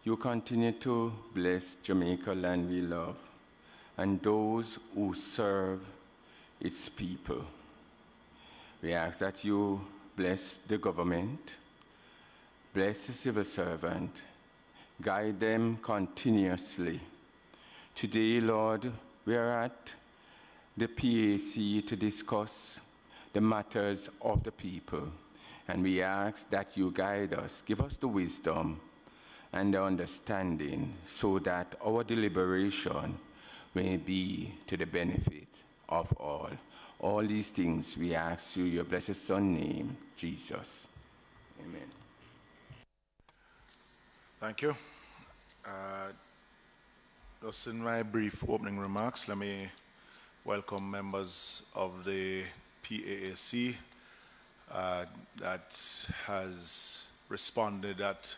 you continue to bless Jamaica land we love and those who serve its people. We ask that you bless the government, bless the civil servant, guide them continuously. Today, Lord, we are at the PAC to discuss the matters of the people, and we ask that you guide us, give us the wisdom and the understanding so that our deliberation may be to the benefit of all. All these things we ask you, your blessed Son name, Jesus. Amen. Thank you. Just in my brief opening remarks, let me welcome members of the PAAC that has responded at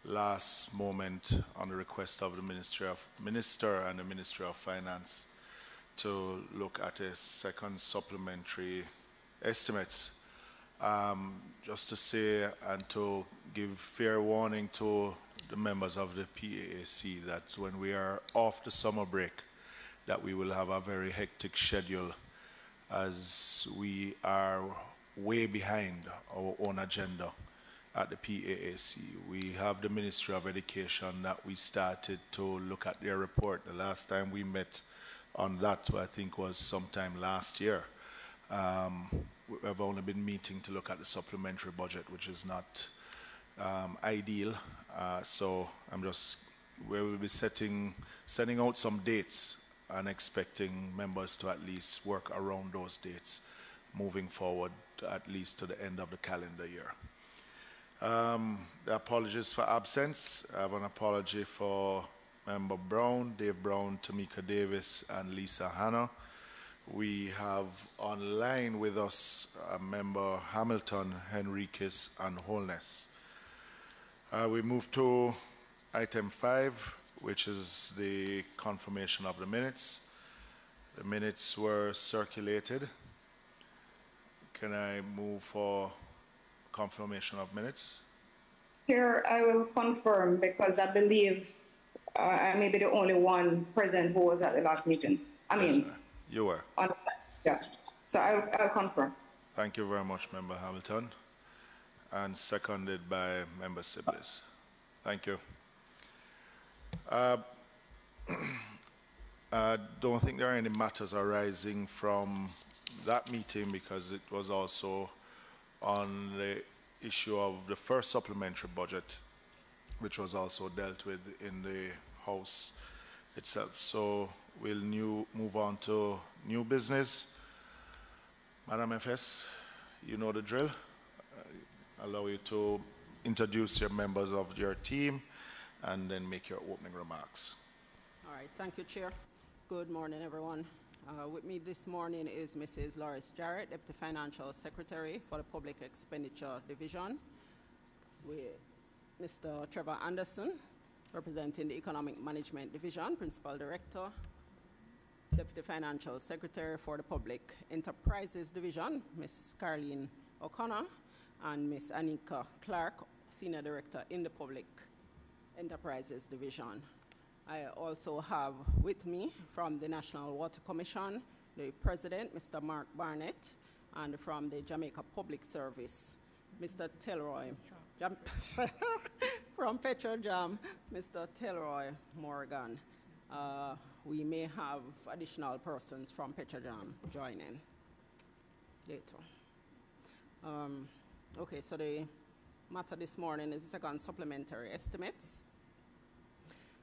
last moment on the request of the Minister and the Ministry of Finance to look at a second supplementary estimates. Just to say and to give fair warning to the members of the PAAC that when we are off the summer break, that we will have a very hectic schedule as we are way behind our own agenda at the PAAC. We have the Ministry of Education that we started to look at their report. The last time we met on that, I think, was sometime last year. We've only been meeting to look at the supplementary budget, which is not ideal. So we will be sending out some dates and expecting members to at least work around those dates moving forward, at least to the end of the calendar year. The apologies for absence. I have an apology for Member Brown, Dave Brown, Tamika Davis, and Lisa Hanna. We have online with us Member Hamilton, Henriquez, and Holness. We move to item 5, which is the confirmation of the minutes. The minutes were circulated. Can I move for confirmation of minutes? Here, I will confirm because I believe I may be the only one present who was at the last meeting. Yes, you were. Yeah. So I'll confirm. Thank you very much, Member Hamilton. And seconded by Member Sibley. Thank you. I don't think there are any matters arising from that meeting because it was also on the issue of the first supplementary budget, which was also dealt with in the House itself. So we'll move on to new business. Madam FS, you know the drill. Allow you to introduce your members of your team and then make your opening remarks. All right, thank you, Chair. Good morning, everyone. With me this morning is Mrs. Loris Jarrett, Deputy Financial Secretary for the Public Expenditure Division, with Mr. Trevor Anderson, representing the Economic Management Division, Principal Director, Deputy Financial Secretary for the Public Enterprises Division, Ms. Caroline O'Connor, and Ms. Anika Clark, Senior Director in the Public Enterprises Division. I also have with me from the National Water Commission, the President, Mr. Mark Barnett, and from the Jamaica Public Service, Mr. Telroy. From Petrojam, Mr. Telroy Morgan. We may have additional persons from Petrojam joining later. Okay, so the matter this morning is the second supplementary estimates.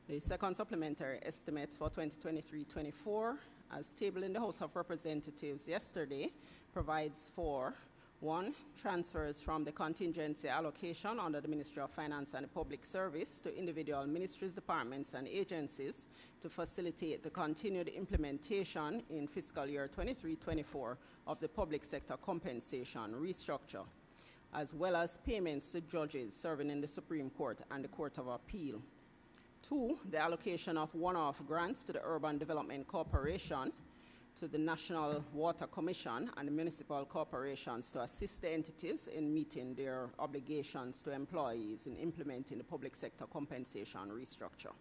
The second supplementary estimates for 2023-24, as tabled in the House of Representatives yesterday, provides for 1. Transfers from the contingency allocation under the Ministry of Finance and the Public Service to individual ministries, departments, and agencies to facilitate the continued implementation in fiscal year 23-24 of the public sector compensation restructure, as well as payments to judges serving in the Supreme Court and the Court of Appeal. 2. The allocation of one-off grants to the Urban Development Corporation to the National Water Commission and the municipal corporations to assist the entities in meeting their obligations to employees in implementing the public sector compensation restructure.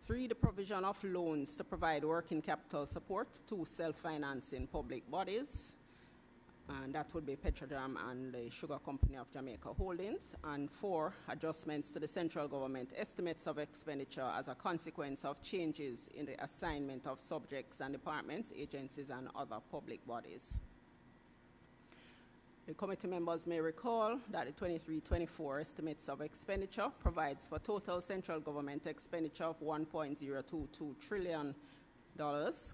3, the provision of loans to provide working capital support to self-financing public bodies, and that would be Petrojam and the Sugar Company of Jamaica Holdings. And 4, adjustments to the central government estimates of expenditure as a consequence of changes in the assignment of subjects and departments, agencies, and other public bodies. The committee members may recall that the 23-24 estimates of expenditure provides for total central government expenditure of $1.022 trillion,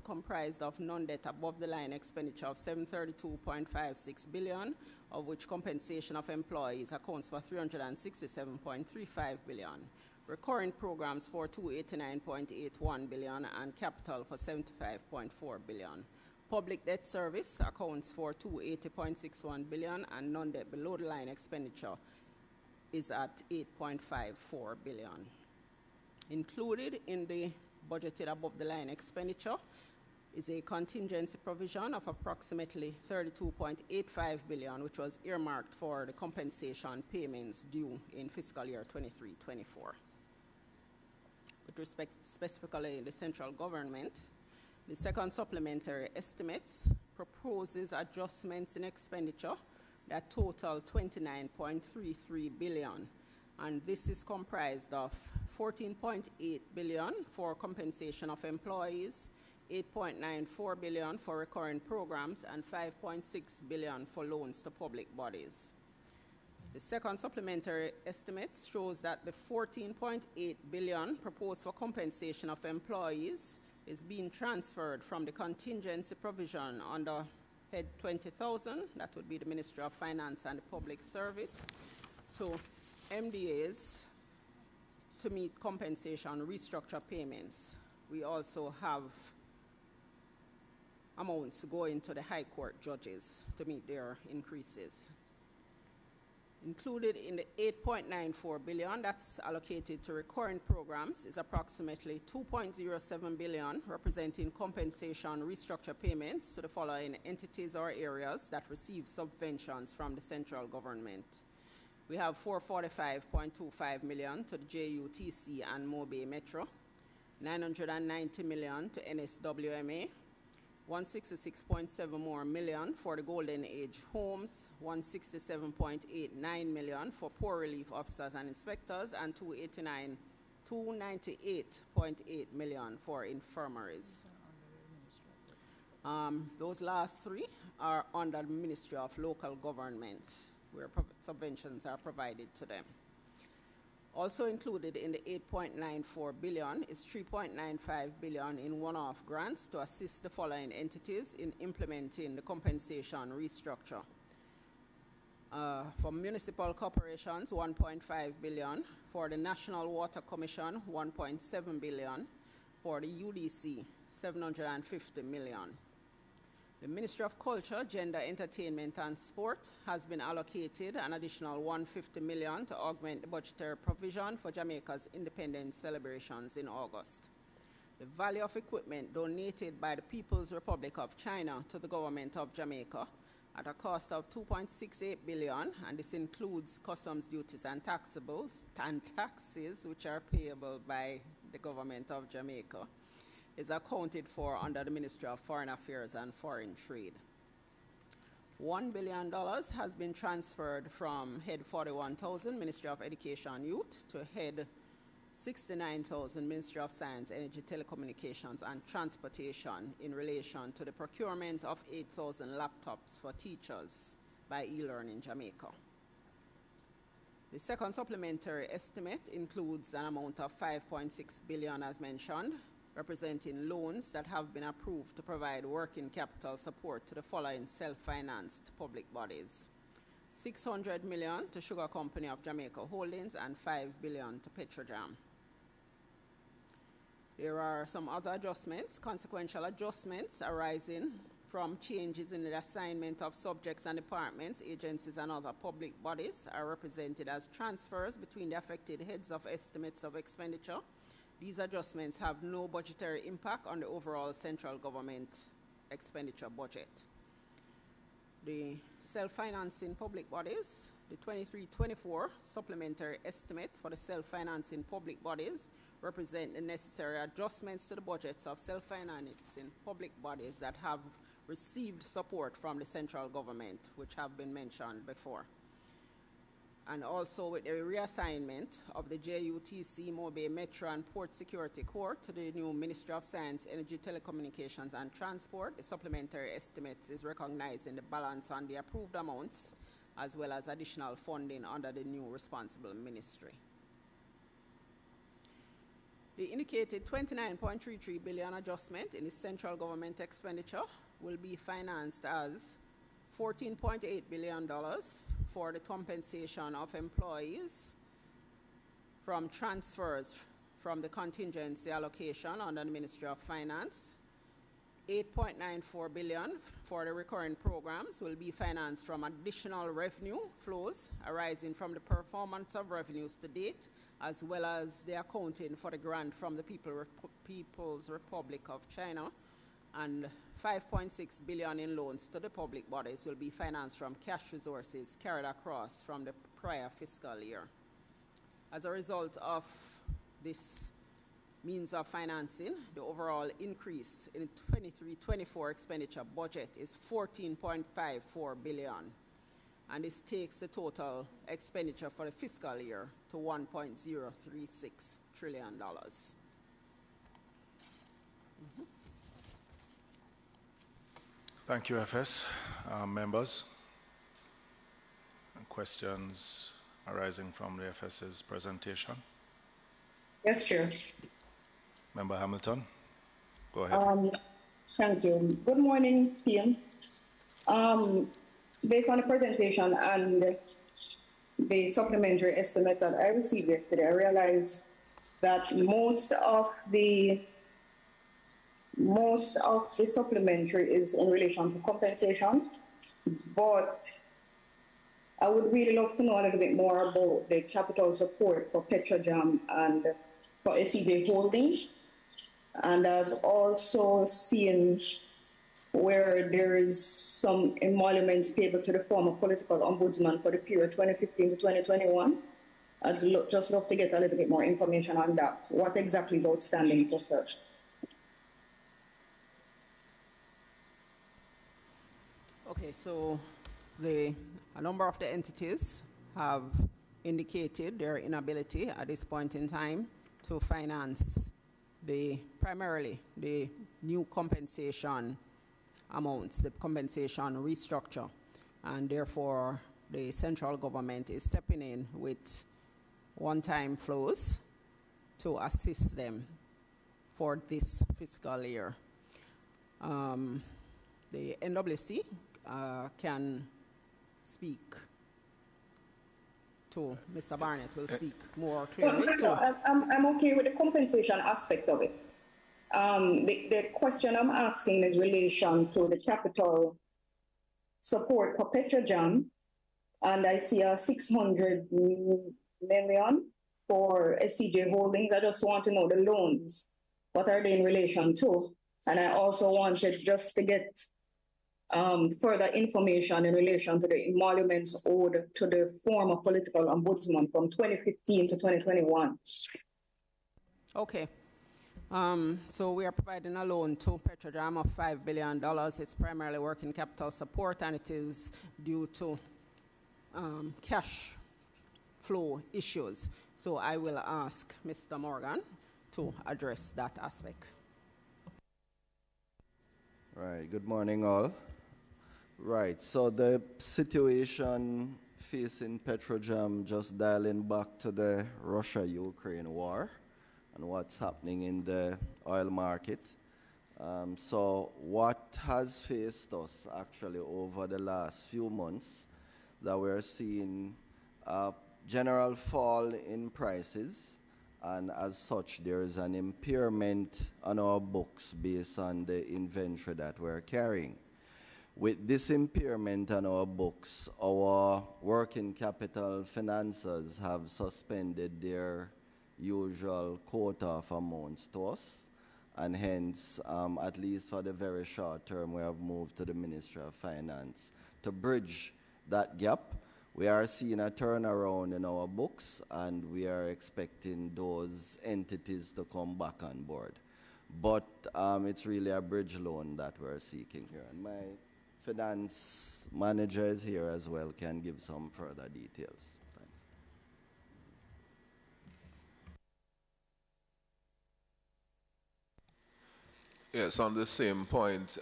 comprised of non-debt above-the-line expenditure of $732.56 billion, of which compensation of employees accounts for $367.35 billion, recurring programs for $289.81 billion, and capital for $75.4 billion. Public debt service accounts for $280.61 billion, and non-debt below-the-line expenditure is at $8.54 billion. Included in the budgeted above-the-line expenditure is a contingency provision of approximately $32.85 billion, which was earmarked for the compensation payments due in fiscal year 23-24. With respect specifically to the central government, the second supplementary estimates proposes adjustments in expenditure that total $29.33 billion. And this is comprised of $14.8 billion for compensation of employees, $8.94 billion for recurring programs, and $5.6 billion for loans to public bodies. The second supplementary estimate shows that the $14.8 billion proposed for compensation of employees is being transferred from the contingency provision under Head 20,000, that would be the Ministry of Finance and the Public Service, to MDAs to meet compensation restructure payments. We also have amounts going to the High Court judges to meet their increases. Included in the $8.94 billion that's allocated to recurring programs is approximately $2.07 billion, representing compensation restructure payments to the following entities or areas that receive subventions from the central government. We have $445.25 million to the JUTC and Mobay Metro, $990 million to NSWMA, $166.7 more million for the Golden Age Homes, $167.89 million for poor relief officers and inspectors, and $298.8 million for infirmaries. Those last 3 are under the Ministry of Local Government, where subventions are provided to them. Also included in the $8.94 billion is $3.95 billion in one-off grants to assist the following entities in implementing the compensation restructure. For municipal corporations, $1.5 billion. For the National Water Commission, $1.7 billion. For the UDC, $750 million. The Ministry of Culture, Gender, Entertainment, and Sport has been allocated an additional $150 million to augment the budgetary provision for Jamaica's independence celebrations in August. The value of equipment donated by the People's Republic of China to the government of Jamaica at a cost of $2.68 billion, and this includes customs duties and taxables and taxes which are payable by the government of Jamaica, is accounted for under the Ministry of Foreign Affairs and Foreign Trade. $1 billion has been transferred from Head 41,000, Ministry of Education and Youth, to Head 69,000, Ministry of Science, Energy, Telecommunications, and Transportation in relation to the procurement of 8,000 laptops for teachers by eLearning Jamaica. The second supplementary estimate includes an amount of $5.6 billion as mentioned, representing loans that have been approved to provide working capital support to the following self-financed public bodies: $600 million to Sugar Company of Jamaica Holdings and $5 billion to Petrojam. There are some other adjustments, consequential adjustments arising from changes in the assignment of subjects and departments, agencies, and other public bodies are represented as transfers between the affected heads of estimates of expenditure. These adjustments have no budgetary impact on the overall central government expenditure budget. The self-financing public bodies, the 23-24 supplementary estimates for the self-financing public bodies represent the necessary adjustments to the budgets of self-financing public bodies that have received support from the central government, which have been mentioned before. And also with the reassignment of the JUTC, Mobile, Metro, and Port Security Corps to the new Ministry of Science, Energy, Telecommunications, and Transport, the supplementary estimates is recognizing the balance on the approved amounts, as well as additional funding under the new responsible ministry. The indicated 29.33 billion adjustment in the central government expenditure will be financed as $14.8 billion for the compensation of employees from transfers from the contingency allocation under the Ministry of Finance. 8.94 billion for the recurring programs will be financed from additional revenue flows arising from the performance of revenues to date, as well as the accounting for the grant from the People's Republic of China. And 5.6 billion in loans to the public bodies will be financed from cash resources carried across from the prior fiscal year. As a result of this means of financing, the overall increase in 23-24 expenditure budget is 14.54 billion. And this takes the total expenditure for the fiscal year to $1.036 trillion. Thank you, FS. Members, questions arising from the FS's presentation? Yes, Chair. Member Hamilton, go ahead. Thank you. Good morning, team. Based on the presentation and the supplementary estimate that I received yesterday, I realized that most of the supplementary is in relation to compensation, but I would really love to know a little bit more about the capital support for Petrojam and for SCJ Holdings. And I've also seen where there is some emoluments payable to the former political ombudsman for the period 2015 to 2021. I'd just love to get a little bit more information on that. What exactly is outstanding for search? Okay, so a number of the entities have indicated their inability at this point in time to finance primarily the new compensation amounts, the compensation restructure, and therefore the central government is stepping in with one-time flows to assist them for this fiscal year. The NWC can speak to Mr. Barnett, will speak more clearly. I'm okay with the compensation aspect of it. The question I'm asking is in relation to the capital support for Petrojam, and I see a 600 million for SCJ Holdings. I just want to know the loans. What are they in relation to? And I also wanted just to get further information in relation to the emoluments owed to the former political ombudsman from 2015 to 2021. Okay. So we are providing a loan to Petrojam of $5 billion. It's primarily working capital support, and it is due to cash flow issues. So I will ask Mr. Morgan to address that aspect. Right, good morning all. Right, so the situation facing Petrojam, just dialing back to the Russia-Ukraine war and what's happening in the oil market. So what has faced us actually over the last few months, that we're seeing a general fall in prices, and as such there is an impairment on our books based on the inventory that we're carrying. With this impairment on our books, our working capital financiers have suspended their usual quota of amounts to us, and hence, at least for the very short term, we have moved to the Ministry of Finance to bridge that gap. We are seeing a turnaround in our books, and we are expecting those entities to come back on board. But it's really a bridge loan that we're seeking here. And my finance manager is here as well, can give some further details. Thanks. Yes, on the same point,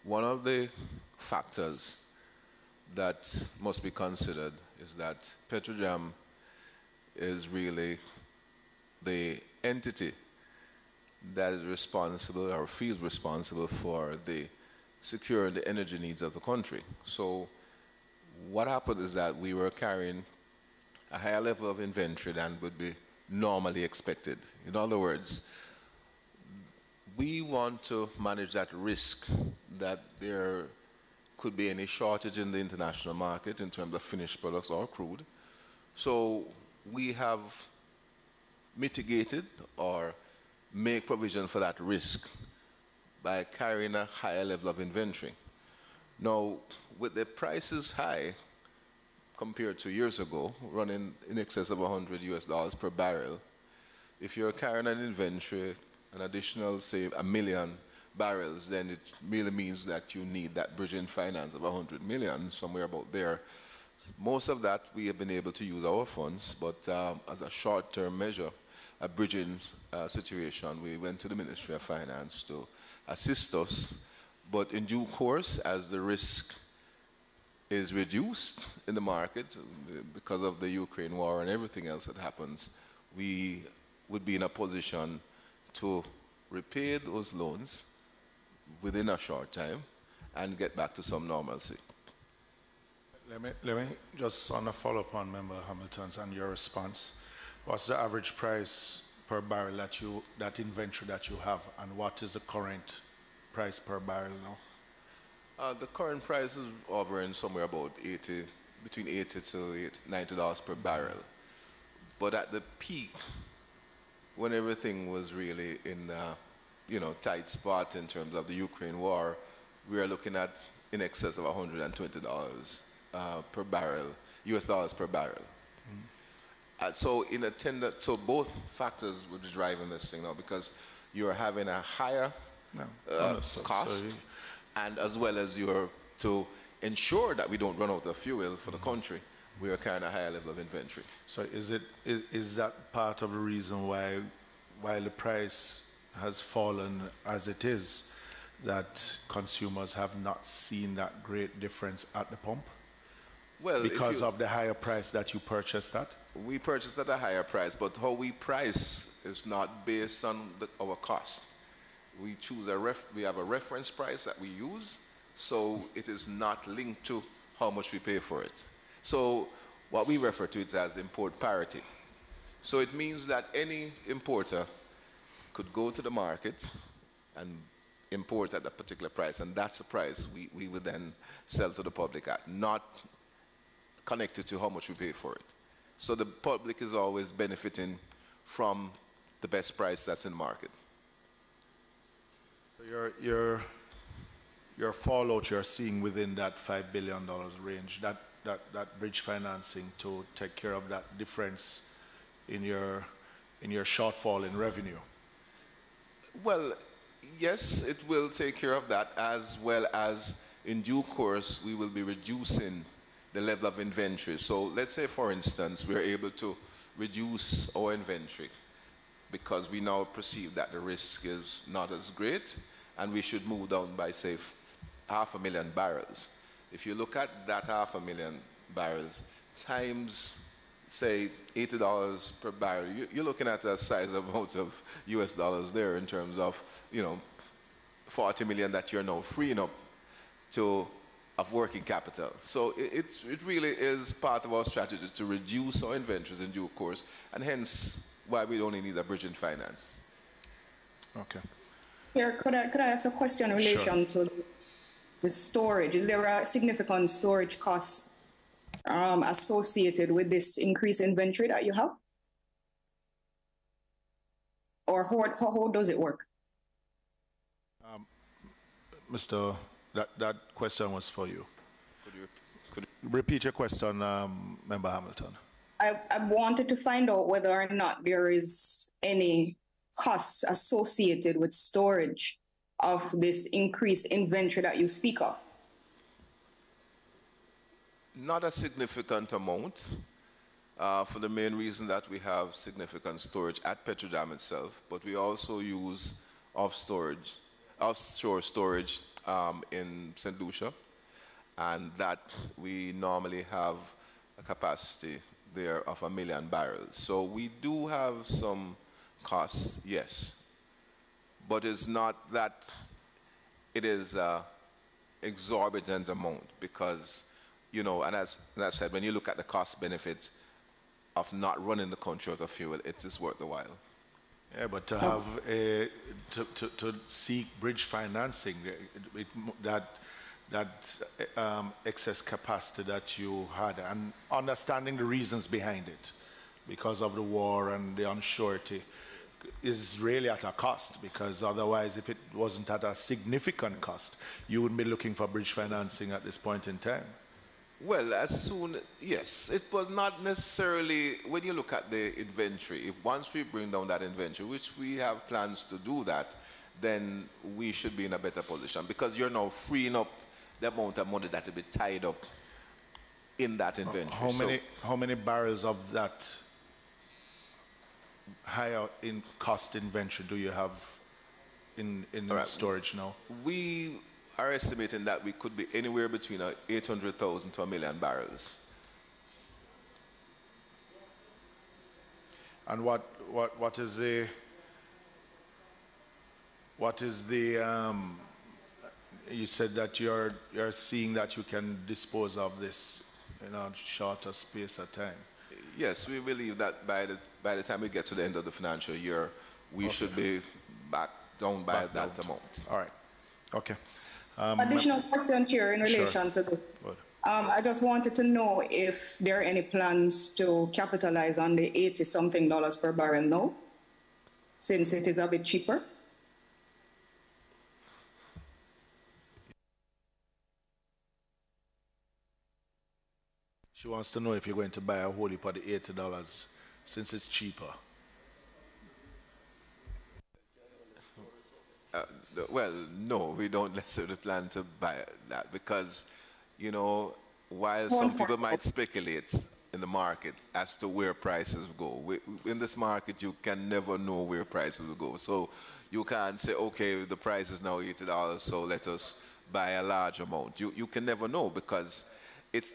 one of the factors that must be considered is that Petrojam is really the entity that is responsible or feels responsible for the securing the energy needs of the country. So what happened is that we were carrying a higher level of inventory than would be normally expected. In other words, we want to manage that risk that there could be any shortage in the international market in terms of finished products or crude. So we have mitigated or make provision for that risk by carrying a higher level of inventory. Now, with the prices high compared to years ago, running in excess of $100 per barrel, if you're carrying an inventory, an additional, say, 1 million barrels, then it really means that you need that bridging finance of 100 million, somewhere about there. Most of that we have been able to use our funds, but as a short-term measure, a bridging situation, we went to the Ministry of Finance to assist us. But in due course, as the risk is reduced in the market because of the Ukraine war and everything else that happens, we would be in a position to repay those loans within a short time and get back to some normalcy. Let me just on a follow-up on Member Hamilton's and your response. What's the average price per barrel that inventory that you have, and what is the current price per barrel now? The current price is hovering somewhere about between $80 to $90 per barrel. But at the peak, when everything was really in tight spot in terms of the Ukraine war, we are looking at in excess of $120 per barrel, US dollars per barrel. So so both factors would be driving this thing now, because you're having a higher cost, and as well as you're to ensure that we don't run out of fuel for the country, we are carrying a higher level of inventory. So is that part of the reason why, while the price has fallen as it is, that consumers have not seen that great difference at the pump? Well, because of the higher price that you purchased at? We purchased at a higher price, but how we price is not based on our cost. We choose we have a reference price that we use, so it is not linked to how much we pay for it. So what we refer to it as import parity. So it means that any importer could go to the market and import at a particular price, and that's the price we would then sell to the public at, not connected to how much we pay for it. So the public is always benefiting from the best price that's in the market. Your fallout you're seeing within that $5 billion range, that bridge financing to take care of that difference in your shortfall in revenue? Well, yes, it will take care of that, as well as in due course we will be reducing the level of inventory. So let's say, for instance, we're able to reduce our inventory because we now perceive that the risk is not as great, and we should move down by, say, 500,000 barrels. If you look at that 500,000 barrels times, say, $80 per barrel, you're looking at a size amount of US dollars there in terms of, 40 million that you're now freeing up of working capital. So it really is part of our strategy to reduce our inventories in due course, and hence why we only need a bridging finance. Okay. Here, could I ask a question in relation to the storage? Is there a significant storage cost associated with this increased inventory that you have? or how does it work? Mr. That question was for you. Could you repeat your question, Member Hamilton? I wanted to find out whether or not there is any costs associated with storage of this increased inventory that you speak of. Not a significant amount, for the main reason that we have significant storage at Petrojam itself, but we also use offshore storage in St. Lucia, and that we normally have a capacity there of 1 million barrels. So we do have some costs, yes, but it's not that it is an exorbitant amount because, you know, and as I said, when you look at the cost benefits of not running the country out of fuel, it is worth the while. Yeah, but to have to seek bridge financing, that excess capacity that you had, and understanding the reasons behind it, because of the war and the unsurety, is really at a cost. Because otherwise, if it wasn't at a significant cost, you wouldn't be looking for bridge financing at this point in time. Well, as soon, yes, it was not necessarily, when you look at the inventory, if once we bring down that inventory, which we have plans to do that, then we should be in a better position because you're now freeing up the amount of money that will be tied up in that inventory. How many barrels of that higher in cost inventory do you have in storage now? We are estimating that we could be anywhere between 800,000 to 1 million barrels. And what is the you said that you're seeing that you can dispose of this in a shorter space of time. Yes, we believe that by the time we get to the end of the financial year, we should be back down by that amount. All right. Okay. Additional question, Chair, in relation to this. I just wanted to know if there are any plans to capitalize on the $80-something per barrel now, since it is a bit cheaper. She wants to know if you're going to buy a whole heap of the $80 since it's cheaper. Well, no, we don't necessarily plan to buy that because, you know, while some people might speculate in the market as to where prices go, in this market you can never know where prices will go. So you can't say, okay, the price is now $80, so let us buy a large amount. You can never know because it's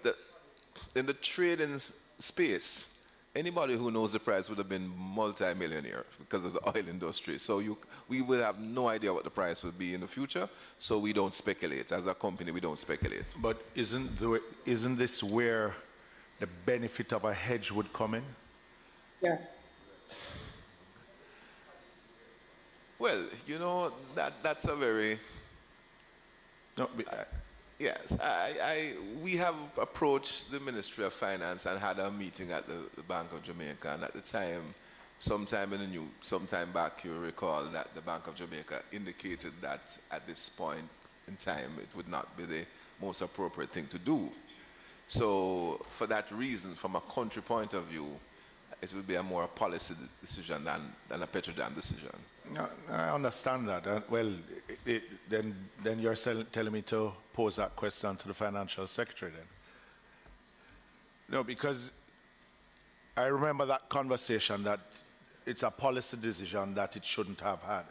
in the trading space, anybody who knows the price would have been multi-millionaire because of the oil industry. So we will have no idea what the price will be in the future, so we don't speculate. As a company, we don't speculate. But isn't this where the benefit of a hedge would come in? Yeah. Well, you know, that's a very... No, yes, we have approached the Ministry of Finance and had a meeting at the Bank of Jamaica, and at the time, sometime back, you recall that the Bank of Jamaica indicated that at this point in time, it would not be the most appropriate thing to do. So, for that reason, from a country point of view, it would be a more policy decision than a Petrojam decision. No, I understand that. Well, then you're telling me to pose that question to the Financial Secretary then. No, because I remember that conversation that it's a policy decision that it shouldn't have had.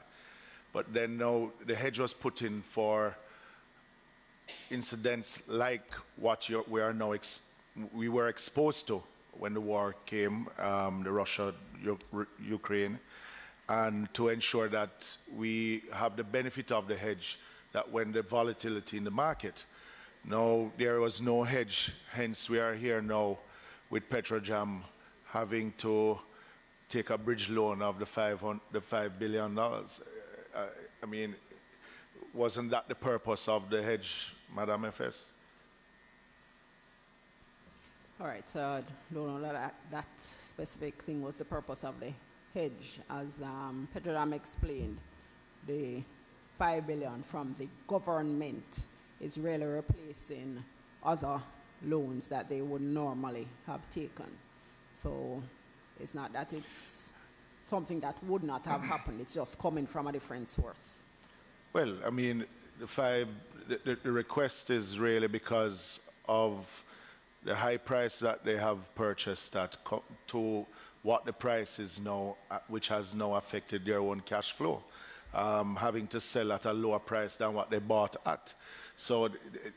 But then now the hedge was put in for incidents like what we were exposed to when the war came, the Russia-Ukraine, and to ensure that we have the benefit of the hedge, that when the volatility in the market. Now, there was no hedge, hence we are here now with Petrojam having to take a bridge loan of the $5 billion. I mean, wasn't that the purpose of the hedge, Madam FS? All right, so I don't know that specific thing was the purpose of the hedge, as Petrojam explained, the 5 billion from the government is really replacing other loans that they would normally have taken. So it's not that it's something that would not have happened, it's just coming from a different source. Well, I mean, the request is really because of the high price that they have purchased at to what the price is now, which has now affected their own cash flow, having to sell at a lower price than what they bought at. So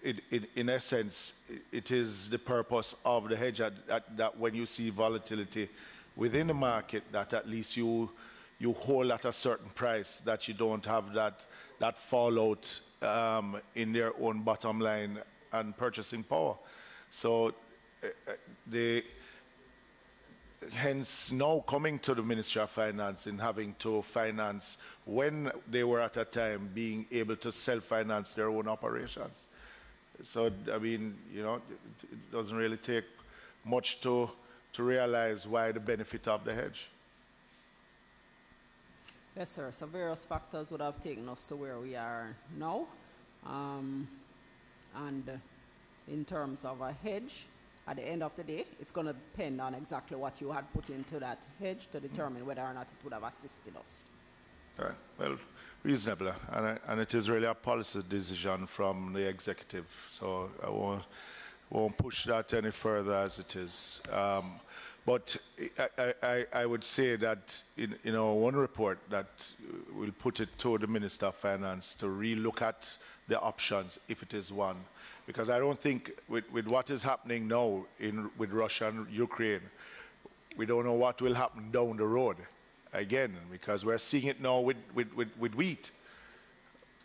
in essence, it is the purpose of the hedge that when you see volatility within the market, that at least you hold at a certain price, that you don't have that fallout in their own bottom line and purchasing power. So hence now coming to the Ministry of Finance and having to finance when they were at a time being able to self-finance their own operations. So, I mean, you know, it doesn't really take much to realize why the benefit of the hedge. Yes, sir. So various factors would have taken us to where we are now. And in terms of a hedge, at the end of the day, it's going to depend on exactly what you had put into that hedge to determine whether or not it would have assisted us. All right. Well, reasonable. And it is really a policy decision from the executive. So I won't push that any further as it is. But I would say that in our one report that we'll put it to the Minister of Finance to relook at the options if it is one. Because I don't think with what is happening now with Russia and Ukraine, we don't know what will happen down the road again, because we're seeing it now with wheat.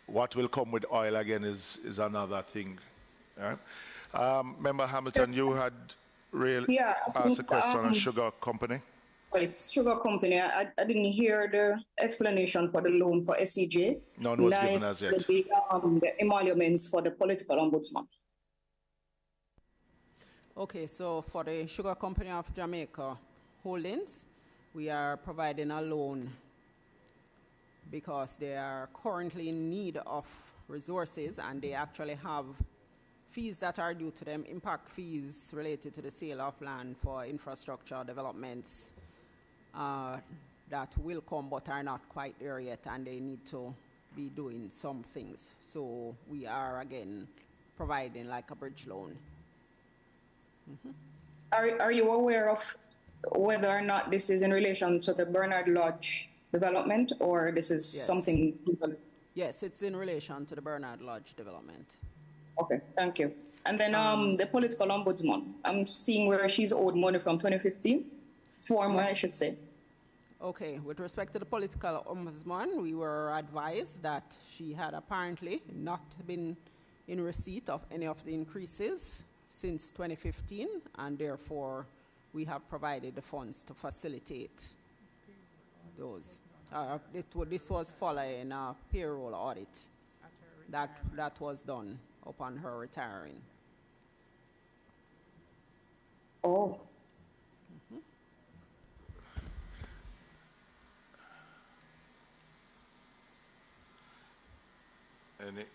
What will come with oil again is another thing. Right? Member Hamilton, you had asked a question on a sugar company. It's sugar company. I didn't hear the explanation for the loan for SCJ. None was given as yet. The emoluments for the political ombudsman. Okay, so for the Sugar Company of Jamaica Holdings, we are providing a loan because they are currently in need of resources and they actually have fees that are due to them, impact fees related to the sale of land for infrastructure developments that will come but are not quite there yet, and they need to be doing some things. So we are again providing like a bridge loan. Are you aware of whether or not this is in relation to the Bernard Lodge development, or this is something? Yes, it's in relation to the Bernard Lodge development. Okay, thank you. And then the political ombudsman, I'm seeing where she's owed money from 2015, former, I should say. Okay, with respect to the political ombudsman, we were advised that she had apparently not been in receipt of any of the increases since 2015, and therefore we have provided the funds to facilitate those. This was following a payroll audit that was done upon her retiring. Oh. And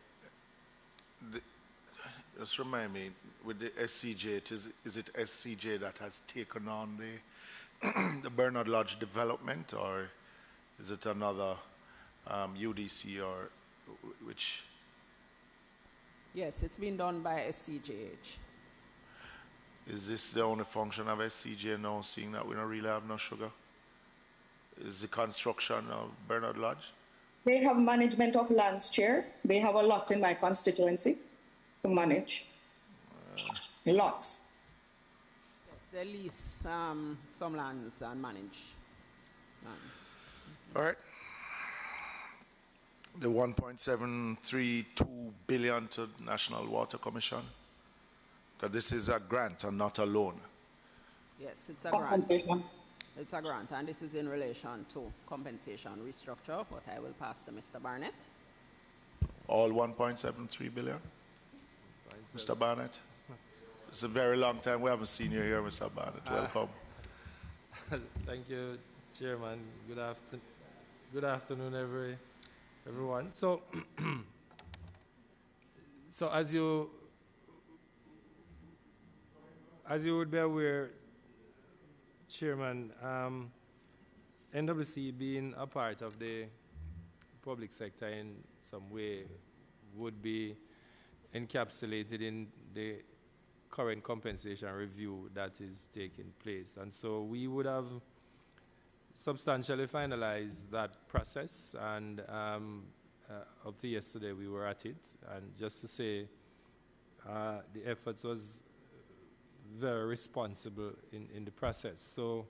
just remind me, with the SCJ, is it SCJ that has taken on the Bernard Lodge development, or is it another UDC, or which? Yes, it's been done by SCJH. Is this the only function of SCJ now, seeing that we don't really have no sugar? Is the construction of Bernard Lodge? They have management of lands, Chair. They have a lot in my constituency to manage. Lots. Yes, they lease some lands and manage lands. All right. The 1.732 billion to National Water Commission. Because this is a grant and not a loan. Yes, it's a grant. It's a grant, and this is in relation to compensation restructure, but I will pass to Mr. Barnett. All 1.73 billion? Mr. Barnett? It's a very long time. We haven't seen you here, Mr. Barnett. Welcome. Thank you, Chairman. Good afternoon, everyone. So, so as you would be aware, Chairman, NWC being a part of the public sector in some way would be encapsulated in the current compensation review that is taking place. And so we would have substantially finalized that process, and up to yesterday we were at it. And just to say, the efforts was very responsible in the process. So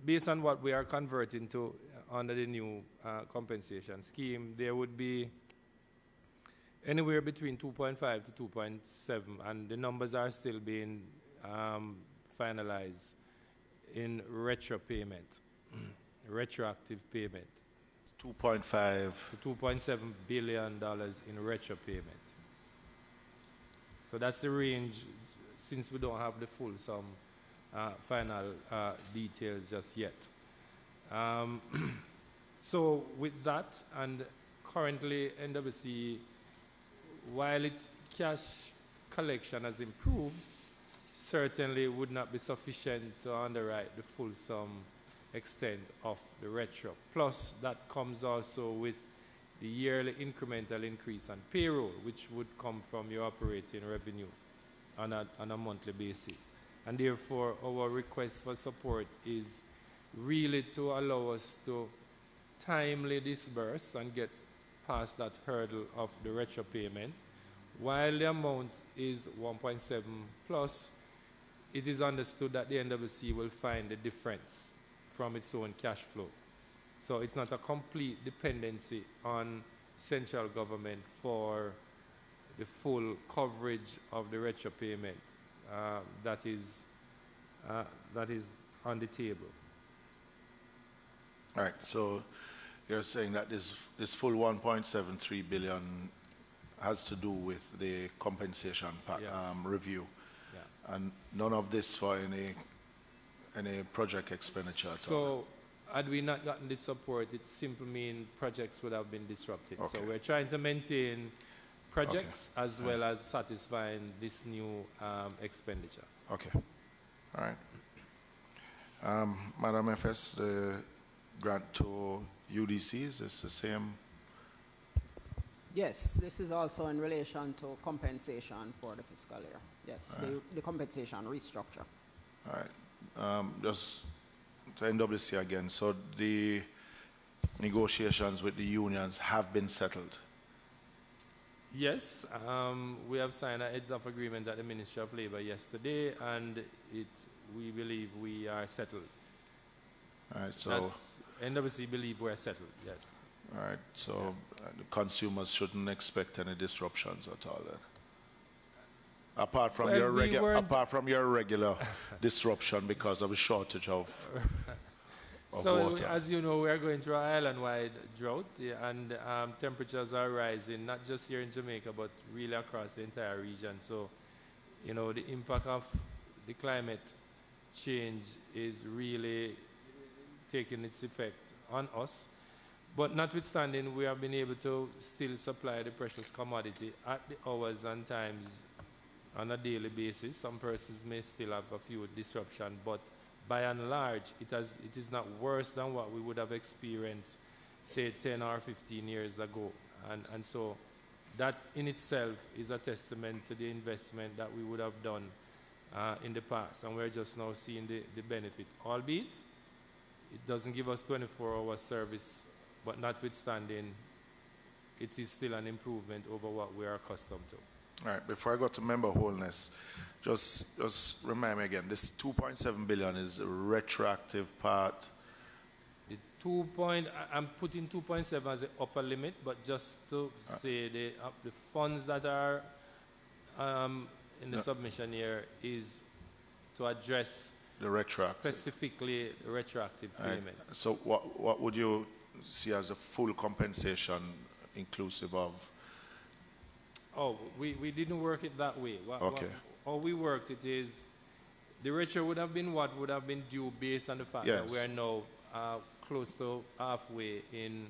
based on what we are converting to under the new compensation scheme, there would be anywhere between 2.5 to 2.7, and the numbers are still being finalized in retroactive payment. 2.5 to $2.7 billion in retro payment. So that's the range, since we don't have the full sum final details just yet. So with that, and currently NWC, while its cash collection has improved, certainly would not be sufficient to underwrite the full sum extent of the retro. Plus, that comes also with the yearly incremental increase on payroll, which would come from your operating revenue on a monthly basis. And therefore, our request for support is really to allow us to timely disburse and get past that hurdle of the retro payment. While the amount is 1.7 plus, it is understood that the NWC will find the difference from its own cash flow. So it's not a complete dependency on central government for the full coverage of the retro payment that is on the table. All right, so you're saying that this full 1.73 billion has to do with the compensation review, and none of this for any project expenditure at all? So had we not gotten this support, it simply means projects would have been disrupted. Okay. So we're trying to maintain projects as well as satisfying this new expenditure. Okay. All right. Madam FS, the grant to UDCs is the same? Yes, this is also in relation to compensation for the fiscal year. Yes, the compensation restructure. All right. Just to NWC again, so the negotiations with the unions have been settled? Yes, we have signed a heads-off agreement at the Ministry of Labor yesterday, and we believe we are settled. All right, so NWC believe we're settled, yes. All right, so the consumers shouldn't expect any disruptions at all then? Apart from your regular disruption because of a shortage of water. As you know, we are going through an island-wide drought, and temperatures are rising, not just here in Jamaica, but really across the entire region. So, you know, the impact of the climate change is really taking its effect on us. But notwithstanding, we have been able to still supply the precious commodity at the hours and times on a daily basis. Some persons may still have a few disruptions, but by and large, it is not worse than what we would have experienced, say, 10 or 15 years ago. And so that in itself is a testament to the investment that we would have done in the past. And we're just now seeing the benefit. Albeit, it doesn't give us 24-hour service, but notwithstanding, it is still an improvement over what we are accustomed to. All right, before I go to member wholeness, just remind me again, this 2.7 billion is the retroactive part. I'm putting 2.7 as the upper limit, but just to say the funds that are in the submission here is to address specifically the retroactive payments. Right. So what would you see as a full compensation inclusive of? Oh, we didn't work it that way. How we worked it is The ratio would have been what would have been due based on the fact that we are now close to halfway in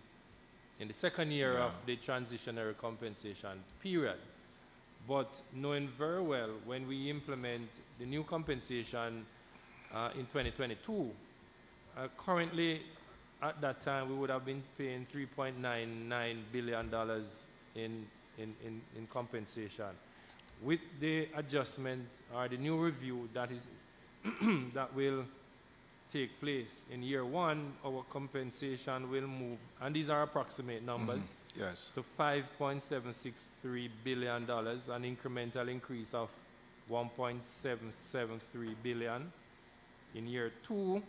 the second year of the transitionary compensation period. But knowing very well when we implement the new compensation in 2022, currently at that time we would have been paying $3.99 billion in compensation. With the adjustment or the new review that is that will take place in year one, our compensation will move, and these are approximate numbers, to $5.763 billion, an incremental increase of $1.773 billion. In year two,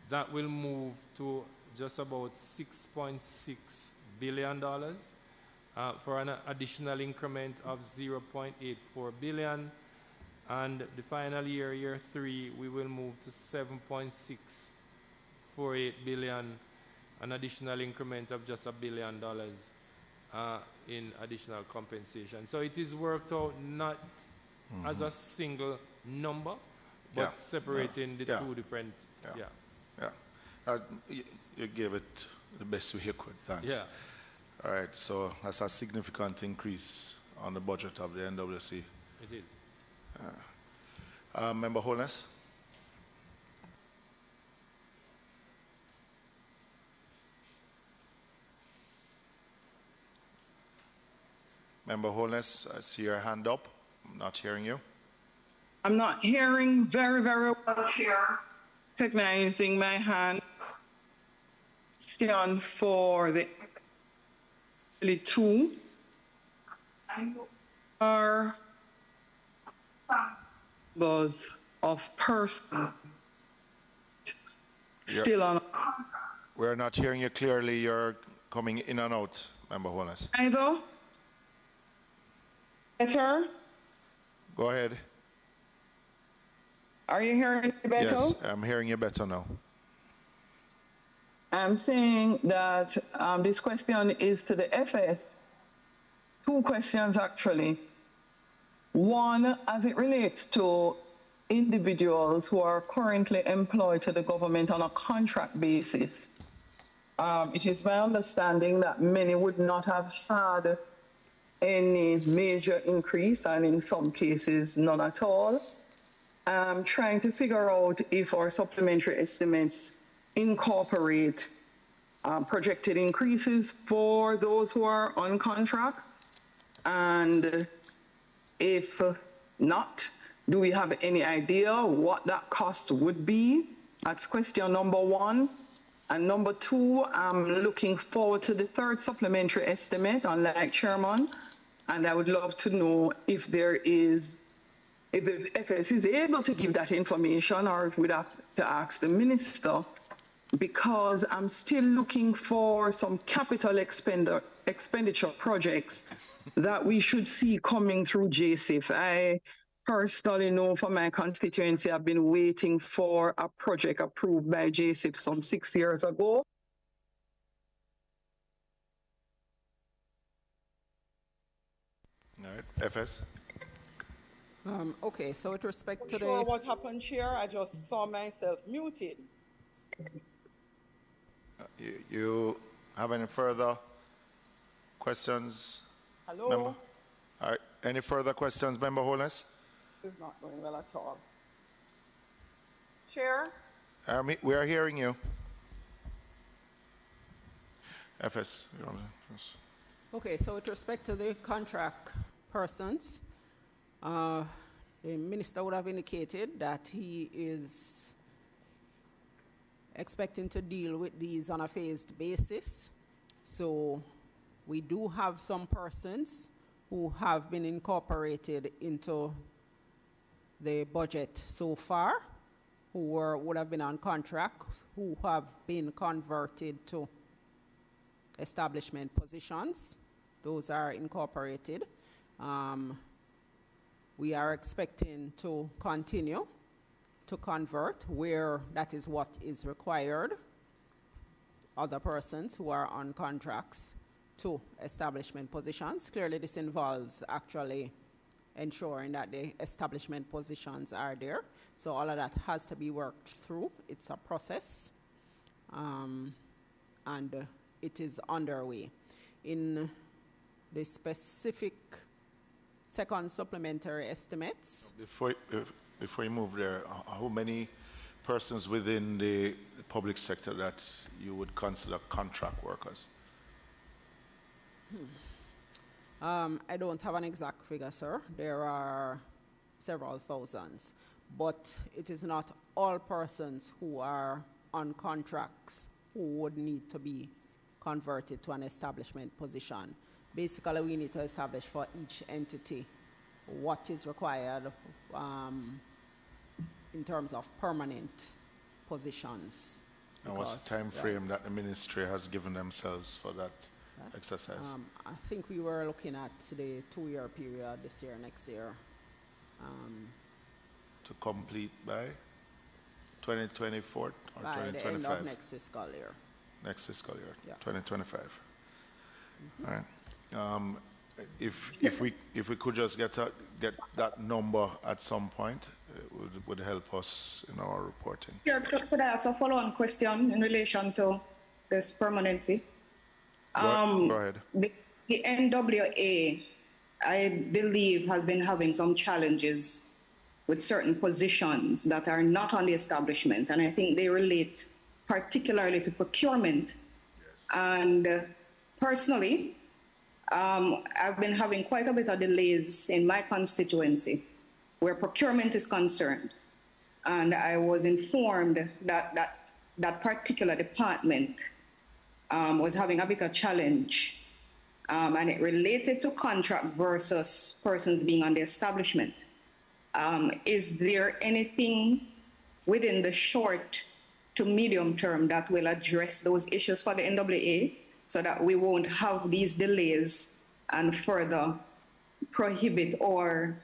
that will move to just about $6.6 billion for an additional increment of $0.84 billion. And the final year, year three, we will move to $7.648 billion, an additional increment of just $1 billion in additional compensation. So it is worked out not as a single number, but separating the two different. You gave it the best way you could. Thanks. Yeah. All right. So that's a significant increase on the budget of the NWC. It is. Member Holness. Member Holness, I see your hand up. I'm not hearing you. I'm not hearing very, very well here. Recognizing my hand. Stand for the two. Are numbers of persons still on. We're not hearing you clearly. You're coming in and out, Member Holness. Either. Better? Go ahead. Are you hearing me better? Yes, I'm hearing you better now. I'm saying that this question is to the FS. Two questions, actually. One, as it relates to individuals who are currently employed to the government on a contract basis. It is my understanding that many would not have had any major increase, and in some cases, none at all. I'm trying to figure out if our supplementary estimates incorporate projected increases for those who are on contract, and if not, do we have any idea what that cost would be? That's question number one. And number two, I'm looking forward to the third supplementary estimate, unlike Chairman, and I would love to know if the FS is able to give that information, or if we'd have to ask the minister, because I'm still looking for some capital expenditure projects that we should see coming through JSIF. I personally know for my constituency, I've been waiting for a project approved by JSIF some 6 years ago. All right, FS. Okay, so with respect to sure what happened here, I just saw myself muted. You have any further questions? Hello? Member? All right. Any further questions, Member Holness? This is not going well at all. Chair? We are hearing you. FS. Okay, so with respect to the contract persons, the minister would have indicated that he is expecting to deal with these on a phased basis. So we do have some persons who have been incorporated into the budget so far, who would have been on contract, who have been converted to establishment positions. Those are incorporated. We are expecting to continue to convert where that is what is required, other persons who are on contracts to establishment positions. Clearly this involves actually ensuring that the establishment positions are there. So all of that has to be worked through. It's a process, and it is underway. In the specific second supplementary estimates. Before you move there, how many persons within the public sector that you would consider contract workers? I don't have an exact figure, sir. There are several thousands, but it is not all persons who are on contracts who would need to be converted to an establishment position. Basically, we need to establish for each entity what is required in terms of permanent positions. And what's the time frame that the ministry has given themselves for that exercise? I think we were looking at the 2-year period, this year, next year. To complete by 2024 or by 2025? the end of next fiscal year. Next fiscal year, yeah. 2025. All right. If we could just get that number at some point, it would help us in our reporting. Sure. Could I ask a follow-on question in relation to this permanency? Go ahead. The NWA, I believe, has been having some challenges with certain positions that are not on the establishment, and I think they relate particularly to procurement. Yes. And personally, I've been having quite a bit of delays in my constituency where procurement is concerned. And I was informed that that particular department was having a bit of challenge. And it related to contract versus persons being on the establishment. Is there anything within the short to medium term that will address those issues for the NWA so that we won't have these delays and further prohibit, or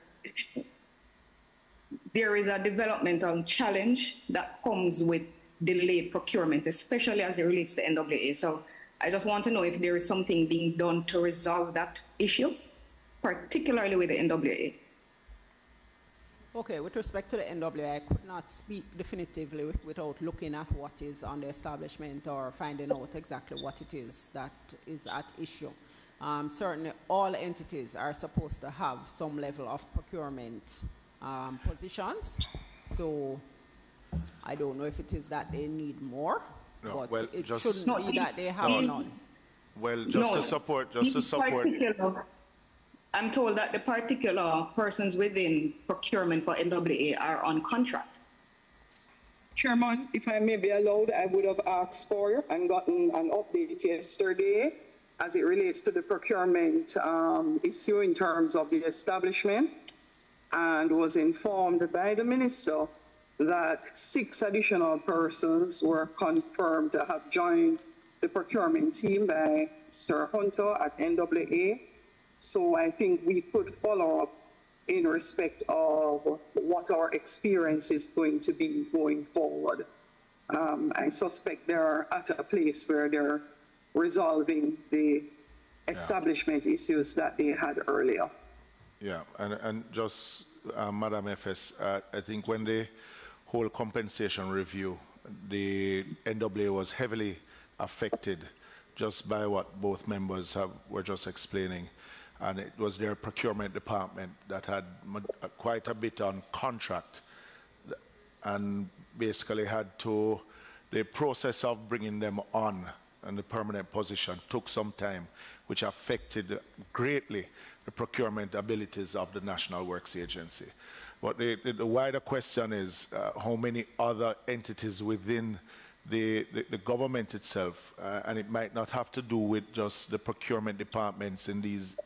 there is a developmental challenge that comes with delayed procurement, especially as it relates to NWA. So I just want to know if there is something being done to resolve that issue, particularly with the NWA. Okay, with respect to the NWA, I could not speak definitively without looking at what is on the establishment or finding out exactly what it is that is at issue. Certainly, all entities are supposed to have some level of procurement positions. So I don't know if it is that they need more, but well, it shouldn't be that they have none. Well, just to support. I'm told that the particular persons within procurement for NWA are on contract. Chairman, if I may be allowed, I would have asked for and gotten an update yesterday as it relates to the procurement issue in terms of the establishment, and was informed by the minister that 6 additional persons were confirmed to have joined the procurement team by Sir Hunter at NWA. So I think we could follow up in respect of what our experience is going to be going forward. I suspect they're at a place where they're resolving the establishment issues that they had earlier. Yeah, and just, Madam FS, I think when the whole compensation review, the NWA was heavily affected just by what both members were just explaining. And it was their procurement department that had quite a bit on contract and basically had to, the process of bringing them on and the permanent position took some time, which affected greatly the procurement abilities of the National Works Agency. But the wider question is how many other entities within the government itself, and it might not have to do with just the procurement departments in these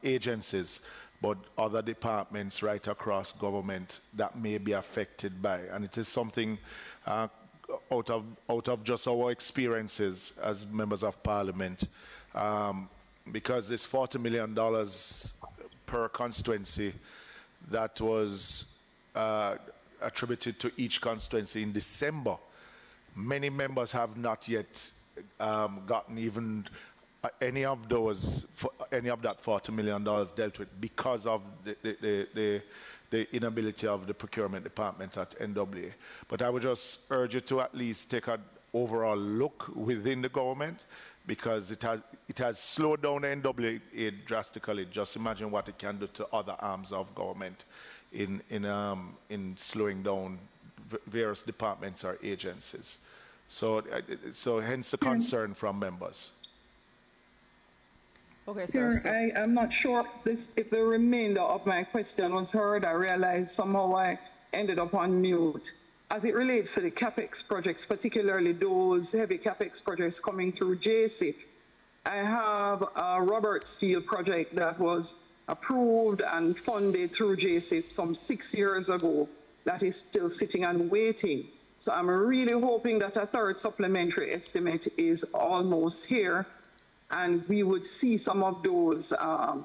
agencies, but other departments right across government that may be affected by. And it is something out of just our experiences as members of parliament, because this $40 million per constituency that was attributed to each constituency in December, many members have not yet gotten even any of those, any of that $40 million dealt with because of the inability of the procurement department at NWA. But I would just urge you to at least take an overall look within the government, because it has slowed down the NWA drastically. Just imagine what it can do to other arms of government in slowing down various departments or agencies. So hence the concern from members. Okay, sir. I'm not sure if the remainder of my question was heard. I realized somehow I ended up on mute. As it relates to the CapEx projects, particularly those heavy CapEx projects coming through JSIF, I have a Robertsfield project that was approved and funded through JSIF some 6 years ago that is still sitting and waiting. So I'm really hoping that a third supplementary estimate is almost here, and we would see some of those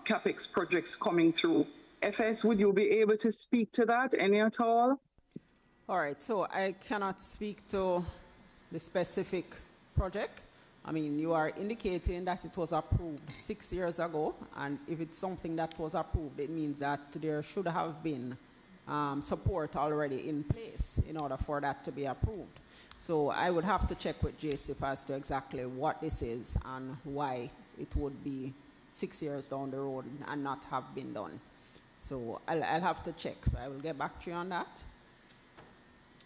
CapEx projects coming through. FS, would you be able to speak to that, any at all? All right, so I cannot speak to the specific project. I mean, you are indicating that it was approved 6 years ago, and if it's something that was approved, it means that there should have been support already in place in order for that to be approved. So I would have to check with JSIF as to exactly what this is and why it would be 6 years down the road and not have been done. So I'll have to check. So I will get back to you on that.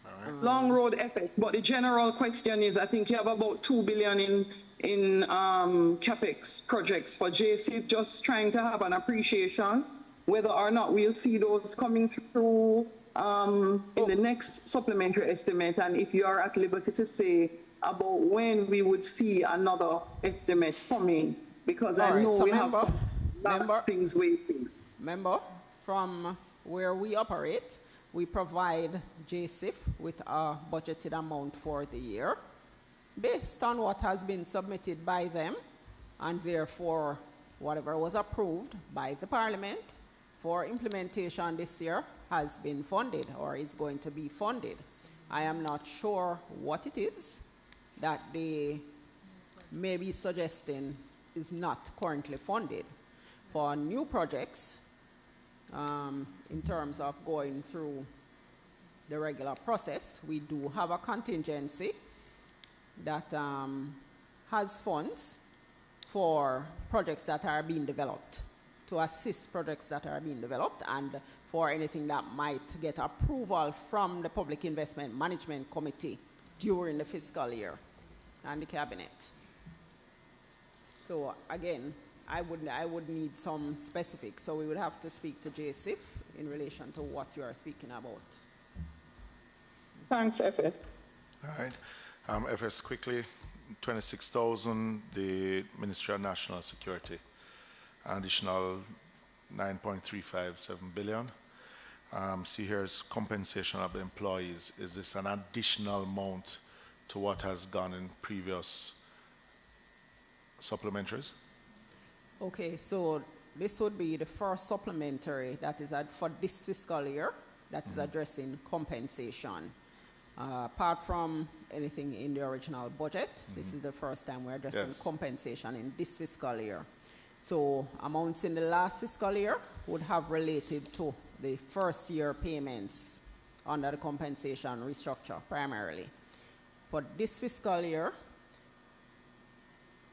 All right. Long road effort, but the general question is, I think you have about $2 billion in CapEx projects for JSIF, just trying to have an appreciation whether or not we'll see those coming through in the next supplementary estimate, and if you are at liberty to say about when we would see another estimate coming, because I know we have some large things waiting. Remember, from where we operate, we provide JSIF with a budgeted amount for the year based on what has been submitted by them, and therefore whatever was approved by the Parliament for implementation this year has been funded or is going to be funded. I am not sure what it is that they may be suggesting is not currently funded. For new projects, in terms of going through the regular process, we do have a contingency that has funds for projects that are being developed, to assist projects that are being developed, and for anything that might get approval from the Public Investment Management Committee during the fiscal year and the Cabinet. So again, I would need some specifics, so we would have to speak to JSIF in relation to what you are speaking about. Thanks, FS. All right. FS, quickly, 26,000, the Ministry of National Security, additional 9.357 billion. See here's compensation of the employees. Is this an additional amount to what has gone in previous supplementaries? Okay, so this would be the first supplementary that is for this fiscal year that is addressing compensation. Apart from anything in the original budget, this is the first time we're addressing compensation in this fiscal year. So amounts in the last fiscal year would have related to the first year payments under the compensation restructure primarily. For this fiscal year,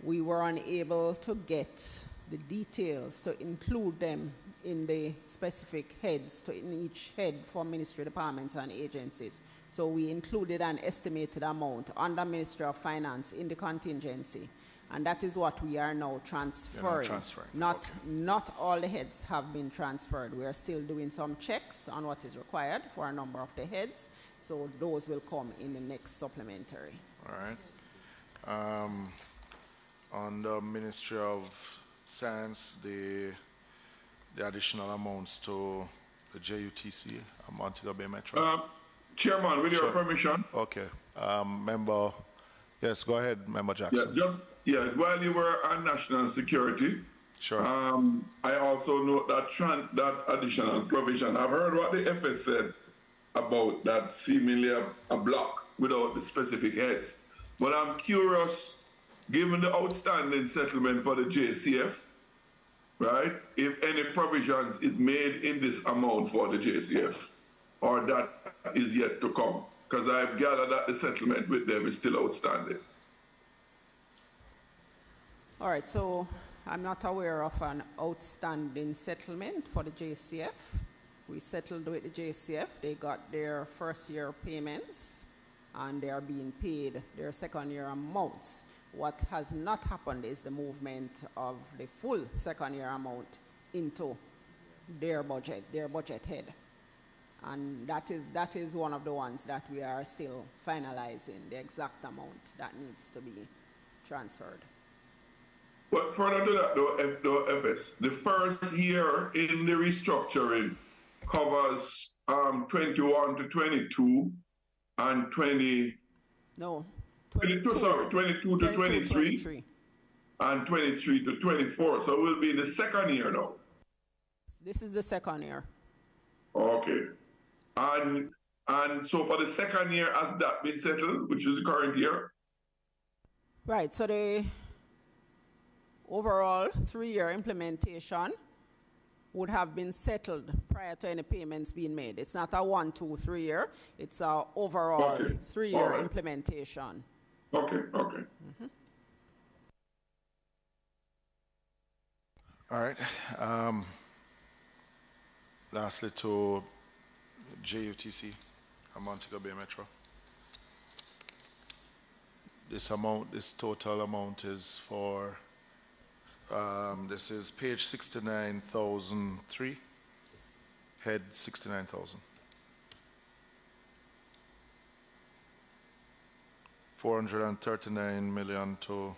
we were unable to get the details to include them in the specific heads, in each head for ministry departments and agencies. So we included an estimated amount under Ministry of Finance in the contingency. And that is what we are now transferring. Not all the heads have been transferred. We are still doing some checks on what is required for a number of the heads. So those will come in the next supplementary. All right. On the Ministry of Science, the additional amounts to the JUTC, Montego Bay Metro. Chairman, with your permission. Okay. Member, yes, go ahead, Member Jackson. Yeah, while you were on national security, sure. I also note that that additional provision. I've heard what the FS said about that seemingly a block without the specific heads. But I'm curious given the outstanding settlement for the JCF, right, if any provisions is made in this amount for the JCF, or that is yet to come, because I've gathered that the settlement with them is still outstanding. All right, so I'm not aware of an outstanding settlement for the JCF. We settled with the JCF. They got their first year payments and they are being paid their second year amounts. What has not happened is the movement of the full second year amount into their budget head. And that is one of the ones that we are still finalizing, the exact amount that needs to be transferred. But further to that, though, FS, the first year in the restructuring covers 21 to 22 and 20. No. 22 to 23 and 23 to 24. So we'll be in the second year now. This is the second year. Okay. And so for the second year, has that been settled, which is the current year? Right. So the overall 3-year implementation would have been settled prior to any payments being made. It's not a 1, 2, 3 year. It's a overall 3-year implementation. Okay. Mm-hmm. All right. Lastly, to JUTC, Montego Bay Metro. This total amount is for, this is page 69,003, head 69,000. 439 million to,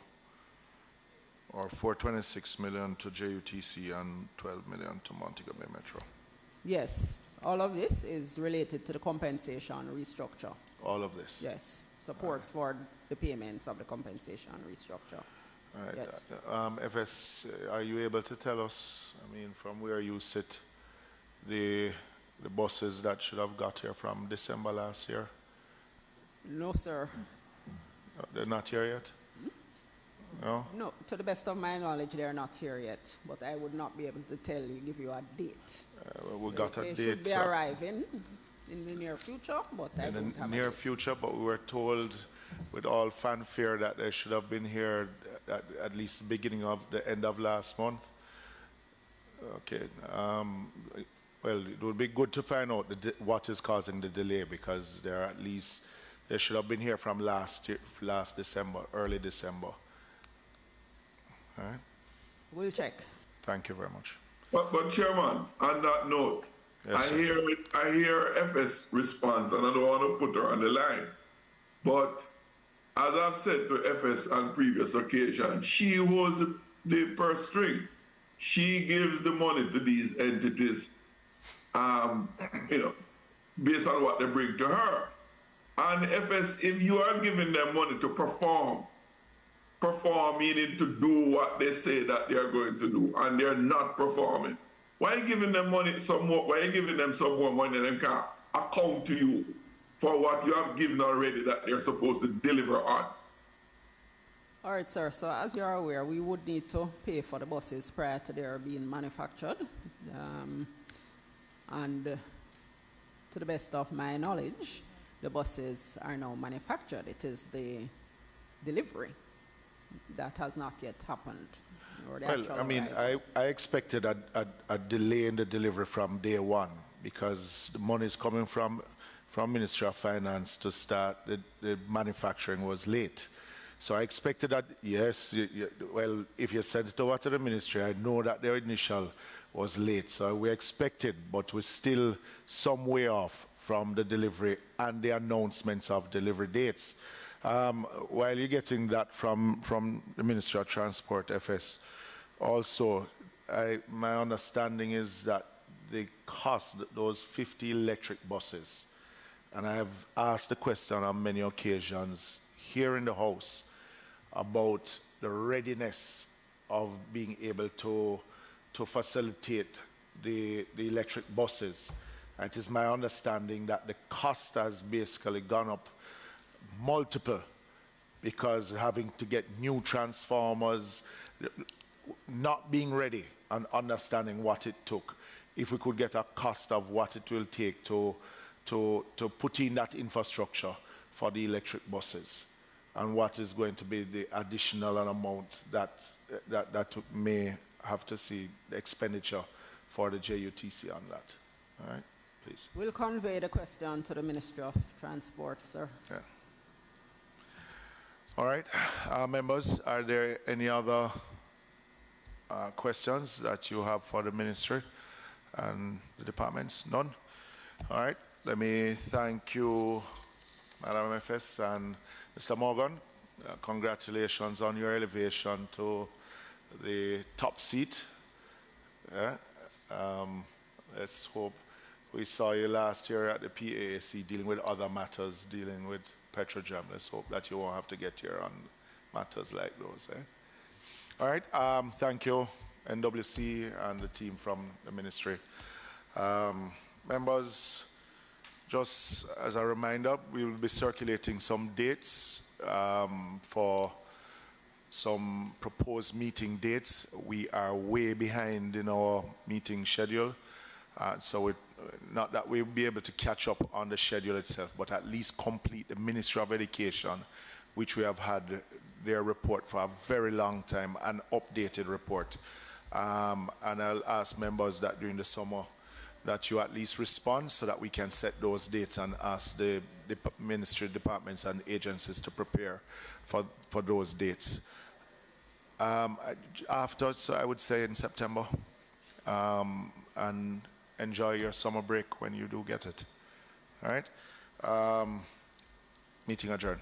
or 426 million to JUTC and 12 million to Montego Bay Metro. Yes, all of this is related to the compensation restructure. All of this? Yes, support for the payments of the compensation restructure. All right. Yes. FS, are you able to tell us, I mean, from where you sit, the buses that should have got here from December last year? No, sir. They're not here yet? No? No, to the best of my knowledge, they're not here yet. But I would not be able to give you a date. We got a date. They should be arriving in the near future, but I don't have a date. In the near future, but we were told with all fanfare that they should have been here at least the beginning of the end of last month. Okay. Well, it would be good to find out what is causing the delay, because they should have been here from last December, early December. All right. We'll check. Thank you very much. But Chairman, on that note, yes, I hear FS response, and I don't want to put her on the line. But as I've said to FS on previous occasions, she was the purse string. She gives the money to these entities, based on what they bring to her. And FS, if you are giving them money to perform meaning to do what they say that they are going to do, and they're not performing, why are you giving them money some more? Why are you giving them some more money and can account to you for what you have given already that they're supposed to deliver on? All right, sir. So as you're aware, we would need to pay for the buses prior to their being manufactured. And to the best of my knowledge, the buses are now manufactured. It is the delivery that has not yet happened. Well, I mean, I expected a delay in the delivery from day one, because the money is coming from Ministry of Finance to start the manufacturing was late. So I expected that, yes, well, if you sent it over to the ministry, I know that their initial was late. So we expected, but we're still some way off from the delivery and the announcements of delivery dates. While you're getting that from the Ministry of Transport, FS, also, my understanding is that they cost those 50 electric buses, and I have asked the question on many occasions here in the House about the readiness of being able to facilitate the electric buses. And it is my understanding that the cost has basically gone up multiple because having to get new transformers, not being ready and understanding what it took. If we could get a cost of what it will take to put in that infrastructure for the electric buses, and what is going to be the additional amount that may have to see the expenditure for the JUTC on that. All right, please. We'll convey the question to the Ministry of Transport, sir. Yeah. All right, members, are there any other questions that you have for the ministry and the departments? None? All right, let me thank you, Madam FS and Mr. Morgan. Congratulations on your elevation to the top seat. Yeah. Let's hope. We saw you last year at the PAAC dealing with other matters, dealing with Petrojam. Let's hope that you won't have to get here on matters like those. All right, thank you, NWC and the team from the ministry. Members, just as a reminder, we will be circulating some dates for some proposed meeting dates. We are way behind in our meeting schedule, so not that we'll be able to catch up on the schedule itself, but at least complete the Ministry of Education, which we have had their report for a very long time, an updated report. And I'll ask members that during the summer that you at least respond so that we can set those dates and ask the ministry departments and agencies to prepare for those dates. After, so I would say in September, and enjoy your summer break when you do get it. All right? Meeting adjourned.